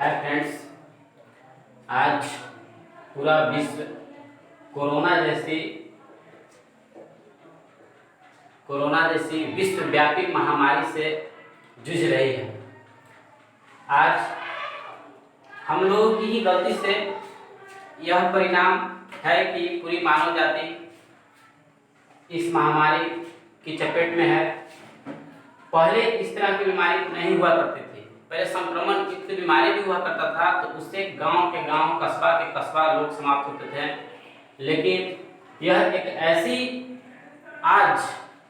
Hi friends, आज पूरा विश्व कोरोना जैसी विश्वव्यापी महामारी से जूझ रही है। आज हम लोगों की ही गलती से यह परिणाम है कि पूरी मानव जाति इस महामारी की चपेट में है। पहले इस तरह की बीमारी नहीं हुआ करती थी। पहले संक्रमण युक्त बीमारी भी हुआ करता था तो उससे गांव के गांव, कस्बा के कस्बा लोग समाप्त होते थे। लेकिन यह एक ऐसी आज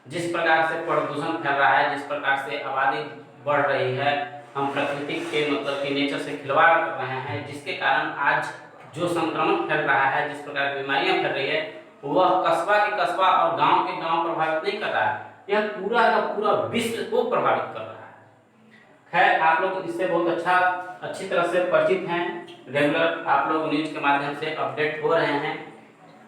जिस प्रकार से प्रदूषण फैल रहा है, जिस प्रकार से आबादी बढ़ रही है, हम प्रकृति के मतलब कि नेचर से खिलवाड़ कर रहे हैं, जिसके कारण आज जो संक्रमण फैल रहा है, जिस प्रकार की बीमारियां फैल रही है, वह कस्बा के कस्बा और गांव के गांव प्रभावित नहीं कर रहा है, यह पूरा का पूरा विश्व को प्रभावित कर रहा है। खैर, आप लोग इससे बहुत अच्छी तरह से परिचित हैं। रेगुलर आप लोग न्यूज के माध्यम से अपडेट हो रहे हैं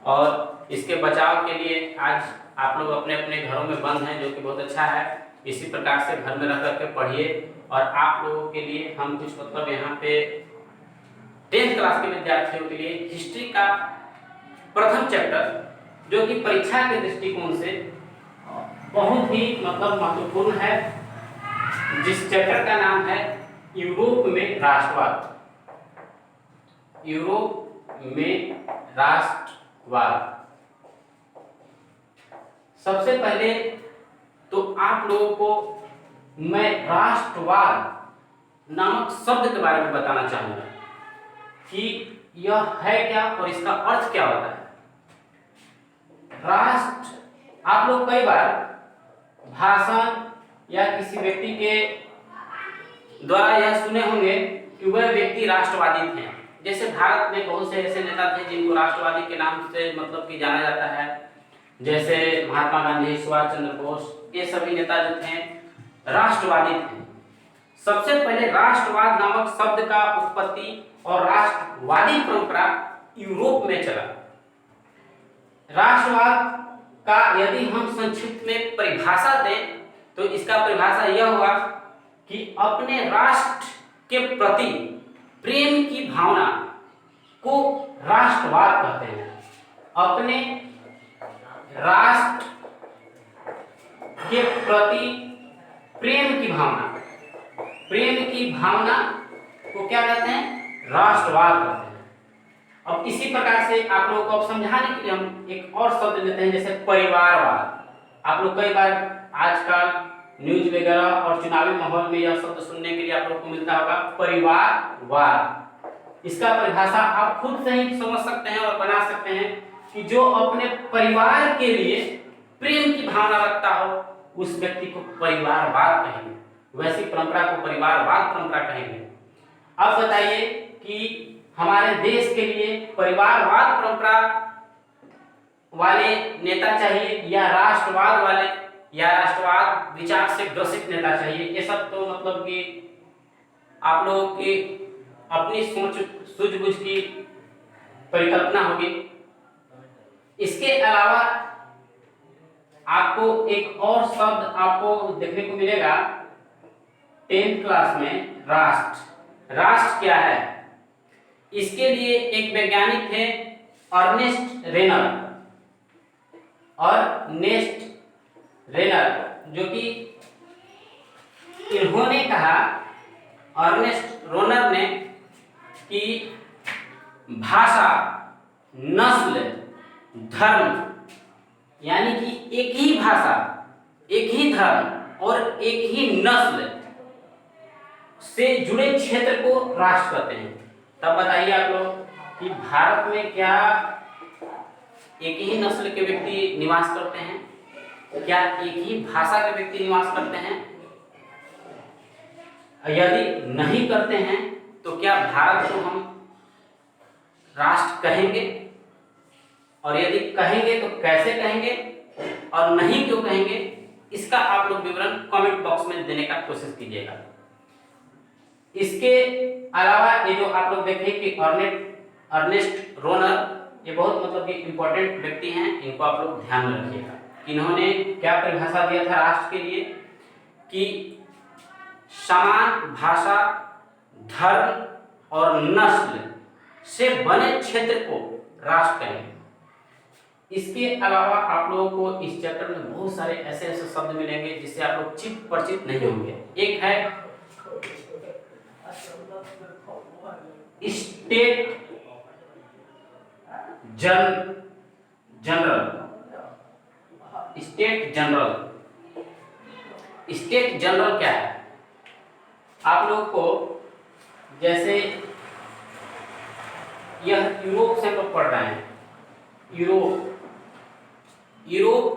और इसके बचाव के लिए आज आप लोग अपने अपने घरों में बंद हैं, जो कि बहुत अच्छा है। इसी प्रकार से घर में रह करके पढ़िए। और आप लोगों के लिए हम कुछ मतलब यहाँ पे 10th क्लास के विद्यार्थियों के लिए हिस्ट्री का प्रथम चैप्टर, जो कि परीक्षा के दृष्टिकोण से बहुत ही मतलब महत्वपूर्ण है, जिस चैप्टर का नाम है यूरोप में राष्ट्रवाद। यूरोप में राष्ट्रवाद। सबसे पहले तो आप लोगों को मैं राष्ट्रवाद नामक शब्द के बारे में बताना चाहूंगा कि यह है क्या और इसका अर्थ क्या होता है। राष्ट्र, आप लोग कई बार भाषण या किसी व्यक्ति के द्वारा यह सुने होंगे कि वह व्यक्ति राष्ट्रवादी थे। जैसे भारत में बहुत से ऐसे नेता थे जिनको राष्ट्रवादी के नाम से मतलब कि जाना जाता है, जैसे महात्मा गांधी, सुभाष चंद्र बोस, ये सभी नेता जो थे राष्ट्रवादी थे। सबसे पहले राष्ट्रवाद नामक शब्द का उत्पत्ति और राष्ट्रवादी परंपरा यूरोप में चला। राष्ट्रवाद का यदि हम संक्षिप्त में परिभाषा दें तो इसका परिभाषा यह हुआ कि अपने राष्ट्र के प्रति प्रेम की भावना को राष्ट्रवाद कहते हैं। अपने राष्ट्र के प्रति प्रेम की भावना को क्या कहते हैं? राष्ट्रवाद कहते हैं। अब इसी प्रकार से आप लोगों को अब समझाने के लिए हम एक और शब्द लेते हैं, जैसे परिवारवाद। आप लोग कई बार आजकल न्यूज वगैरह और चुनावी माहौल में यह शब्द सुनने के लिए आप लोग को मिलता होगा, परिवारवाद। इसका परिभाषा आप खुद से ही समझ सकते हैं और बना सकते हैं कि जो अपने परिवार के लिए प्रेम की भावना रखता हो उस व्यक्ति को परिवारवाद कहेंगे। वैसी परंपरा को परिवारवाद परंपरा कहेंगे। अब बताइए कि हमारे देश के लिए परिवारवाद परंपरा वाले नेता चाहिए या राष्ट्रवाद वाले या राष्ट्रवाद विचार से ग्रसित नेता चाहिए? ये सब तो मतलब कि आप लोगों की अपनी सोच सूझबूझ की परिकल्पना होगी। इसके अलावा आपको एक और शब्द आपको देखने को मिलेगा 10th क्लास में, राष्ट्र। राष्ट्र क्या है? इसके लिए एक वैज्ञानिक थे अर्नेस्ट रेनर, जो कि इन्होंने कहा, अर्नेस्ट रेनर ने, कि भाषा, नस्ल, धर्म, यानी कि एक ही भाषा, एक ही धर्म और एक ही नस्ल से जुड़े क्षेत्र को राष्ट्र कहते हैं। तब बताइए आप लोग कि भारत में क्या एक ही नस्ल के व्यक्ति निवास करते हैं? क्या एक ही भाषा के व्यक्ति निवास करते हैं? यदि नहीं करते हैं तो क्या भारत को हम राष्ट्र कहेंगे? और यदि कहेंगे तो कैसे कहेंगे और नहीं क्यों कहेंगे? इसका आप लोग विवरण कमेंट बॉक्स में देने का कोशिश कीजिएगा। इसके अलावा ये जो आप लोग देखें कि अर्नेस्ट रेनर, ये बहुत मतलब कि इंपॉर्टेंट व्यक्ति हैं, इनको आप लोग ध्यान में रखिएगा। इन्होंने क्या परिभाषा दिया था राष्ट्र के लिए कि समान भाषा, धर्म और नस्ल से बने क्षेत्र को राष्ट्र कहेंगे। इसके अलावा आप लोगों को इस चैप्टर में बहुत सारे ऐसे ऐसे शब्द मिलेंगे जिससे आप लोग चित परिचित नहीं होंगे। एक है state general. State general, state general क्या है? आप लोग को जैसे यह यूरोप से हम लोग पढ़ रहे हैं। यूरोप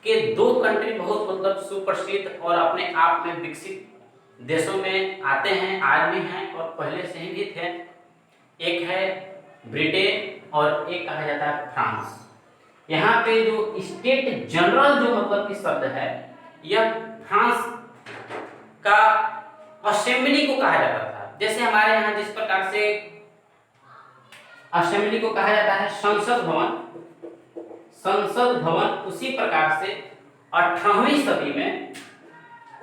के दो कंट्री बहुत मतलब सुप्रसिद्ध और अपने आप में विकसित देशों में आते हैं, आज भी हैं और पहले से ही भी थे। एक है ब्रिटेन और एक कहा जाता है फ्रांस। यहाँ पे जो स्टेट जनरल जो मतलब की शब्द है, यह फ्रांस का असेंबली को कहा जाता था। जैसे हमारे यहाँ जिस प्रकार से असेंबली को कहा जाता है संसद भवन, उसी प्रकार से 18वीं सदी में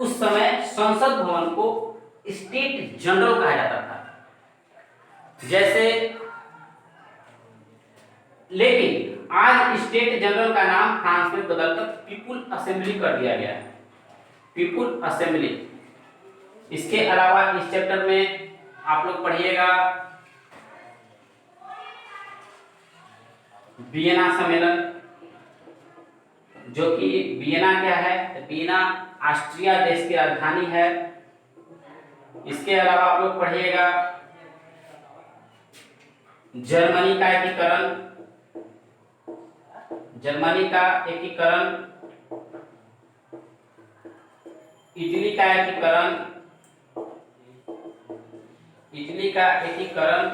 उस समय संसद भवन को स्टेट जनरल कहा जाता था। जैसे लेकिन आज स्टेट जनरल का नाम फ्रांस में बदलकर पीपुल असेंबली कर दिया गया है, पीपुल असेंबली। इसके अलावा इस चैप्टर में आप लोग पढ़िएगा वियना सम्मेलन, जो कि वियना क्या है? वियना ऑस्ट्रिया देश की राजधानी है। इसके अलावा आप लोग पढ़िएगा जर्मनी का एकीकरण, इटली का एकीकरण,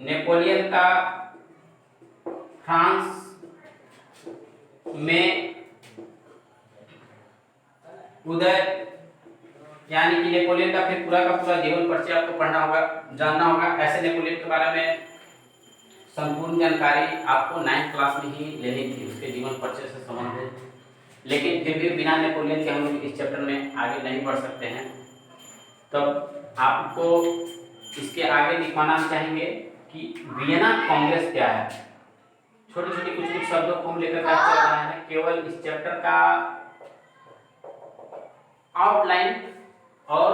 नेपोलियन का फ्रांस में उदय, यानी कि नेपोलियन का फिर पूरा का पूरा जीवन परिचय आपको पढ़ना होगा, जानना होगा। ऐसे नेपोलियन के बारे में संपूर्ण जानकारी आपको 9th क्लास में ही लेनी थी, उसके जीवन परिचय से संबंधित। लेकिन फिर भी बिना नेपोलियन के हम लोग इस चैप्टर में आगे नहीं बढ़ सकते हैं। तब आपको इसके आगे लिखवाना चाहेंगे कि वियना कांग्रेस क्या है। छोटे छोटे कुछ शब्दों को हम लेकर चल रहे हैं, केवल इस चैप्टर का आउटलाइन और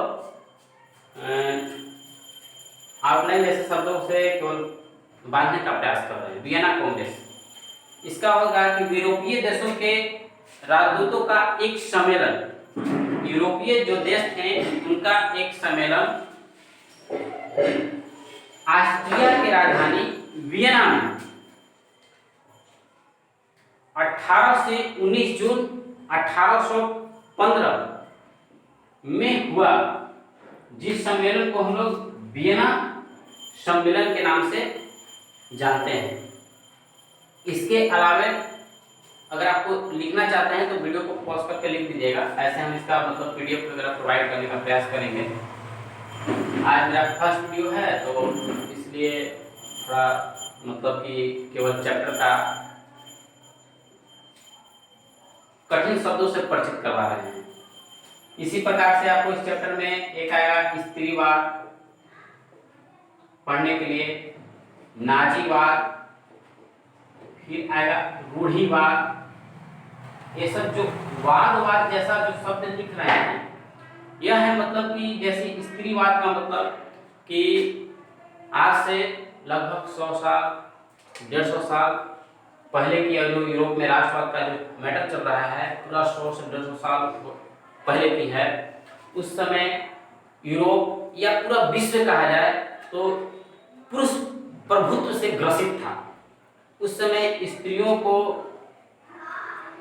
आउटलाइन जैसे शब्दों से केवल बांधने का प्रयास कर रहे हैं। वियना कांग्रेस, इसका होगा कि यूरोपीय देशों के राजदूतों का एक सम्मेलन, यूरोपीय जो देश थे उनका एक सम्मेलन ऑस्ट्रिया की राजधानी वियना में 18 से 19 जून 1815 में हुआ, जिस सम्मेलन को हम लोग वियना सम्मेलन के नाम से जानते हैं। इसके अलावा अगर आपको लिखना चाहते हैं तो वीडियो को पॉज करके लिख दीजिएगा, ऐसे हम इसका मतलब पीडीएफ वगैरह प्रोवाइड करने का प्रयास करेंगे। आज मेरा फर्स्ट वीडियो है तो इसलिए थोड़ा मतलब कि केवल चैप्टर का कठिन शब्दों से परिचित करवा रहे हैं। इसी प्रकार से आपको इस चैप्टर में एक आएगा स्त्रीवाद पढ़ने के लिए, नाजीवाद, फिर आएगा रूढ़िवाद। ये सब जो वाद जैसा जो शब्द लिख रहे हैं, यह है मतलब कि जैसे स्त्रीवाद का मतलब कि आज से लगभग 100 साल 150 साल पहले की जो यूरोप में राष्ट्रवाद का जो मैटर चल रहा है, पूरा 100 से 150 साल पहले की है। उस समय यूरोप या पूरा विश्व कहा जाए तो पुरुष प्रभुत्व से ग्रसित था। उस समय स्त्रियों को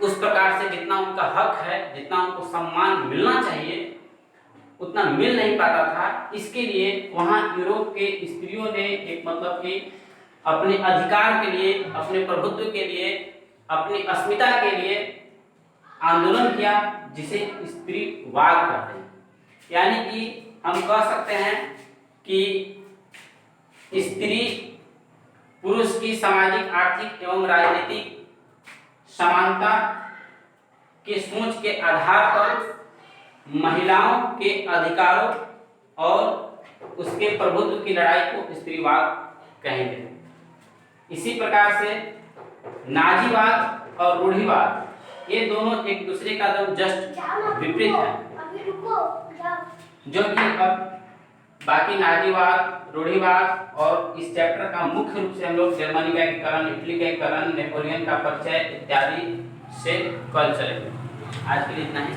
उस प्रकार से जितना उनका हक है, जितना उनको सम्मान मिलना चाहिए, उतना मिल नहीं पाता था। इसके लिए वहाँ यूरोप के स्त्रियों ने एक मतलब कि अपने अधिकार के लिए, अपने प्रभुत्व के लिए, अपनी अस्मिता के लिए आंदोलन किया, जिसे स्त्रीवाद कहते हैं। यानी कि हम कह सकते हैं कि स्त्री पुरुष की सामाजिक, आर्थिक एवं राजनीतिक समानता के सोच के आधार पर महिलाओं के अधिकारों और उसके प्रभुत्व की लड़ाई को स्त्रीवाद कहेंगे। इसी प्रकार से नाजीवाद और रूढ़िवाद ये दोनों एक दूसरे का एकदम जस्ट विपरीत है, जो कि अब बाकी नाजीवाद, रूढ़िवाद और इस चैप्टर का मुख्य रूप से हम लोग जर्मनी का एकीकरण, इटली का एकीकरण, नेपोलियन का परिचय इत्यादि से कल चलेंगे। आज के लिए इतना ही।